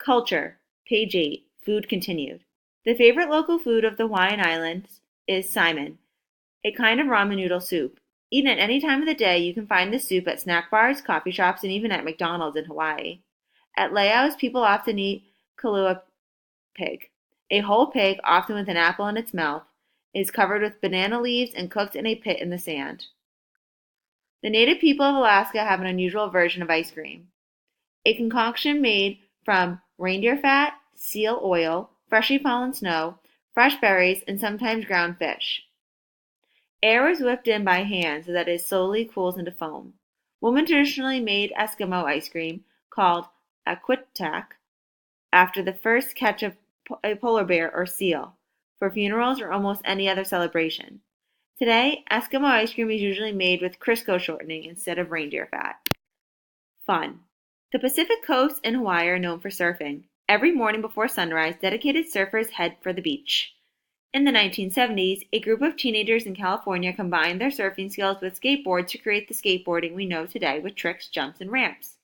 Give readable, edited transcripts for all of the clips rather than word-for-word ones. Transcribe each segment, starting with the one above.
Culture, page 8, food continued. The favorite local food of the Hawaiian Islands is Simon, a kind of ramen noodle soup. Eaten at any time of the day, you can find this soup at snack bars, coffee shops, and even at McDonald's in Hawaii. At layouts, people often eat kalua pig. A whole pig, often with an apple in its mouth, is covered with banana leaves and cooked in a pit in the sand. The native people of Alaska have an unusual version of ice cream, a concoction made from reindeer fat, seal oil, freshly fallen snow, fresh berries, and sometimes ground fish. Air is whipped in by hand so that it slowly cools into foam. Women traditionally made Eskimo ice cream, called aquatak, after the first catch of a polar bear or seal, for funerals or almost any other celebration. Today, Eskimo ice cream is usually made with Crisco shortening instead of reindeer fat. Fun. The Pacific Coast and Hawaii are known for surfing. Every morning before sunrise, dedicated surfers head for the beach. In the 1970s, a group of teenagers in California combined their surfing skills with skateboards to create the skateboarding we know today with tricks, jumps, and ramps.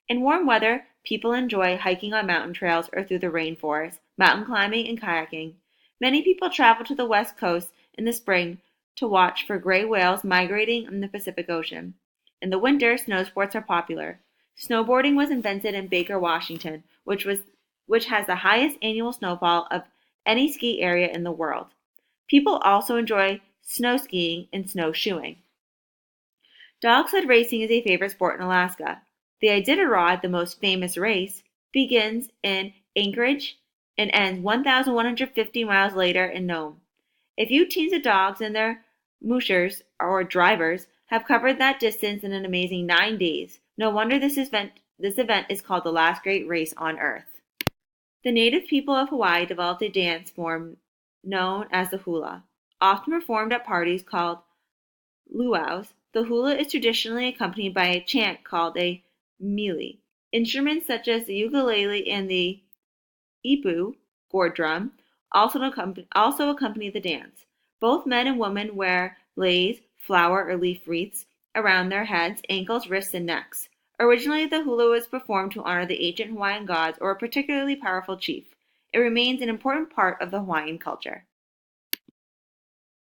In warm weather, people enjoy hiking on mountain trails or through the rainforest, mountain climbing, and kayaking. Many people travel to the West Coast in the spring to watch for gray whales migrating in the Pacific Ocean. In the winter, snow sports are popular. Snowboarding was invented in Baker, Washington, which has the highest annual snowfall of any ski area in the world. People also enjoy snow skiing and snowshoeing. Dog sled racing is a favorite sport in Alaska. The Iditarod, the most famous race, begins in Anchorage and ends 1,150 miles later in Nome. A few teams of dogs and their mushers, or drivers, have covered that distance in an amazing 9 days. No wonder this event is called the last great race on Earth. The native people of Hawaii developed a dance form known as the hula. Often performed at parties called luau's, the hula is traditionally accompanied by a chant called a mele. Instruments such as the ukulele and the ipu, gourd drum, also accompany the dance. Both men and women wear leis, flower or leaf wreaths, around their heads, ankles, wrists, and necks. Originally, the hula was performed to honor the ancient Hawaiian gods or a particularly powerful chief. It remains an important part of the Hawaiian culture.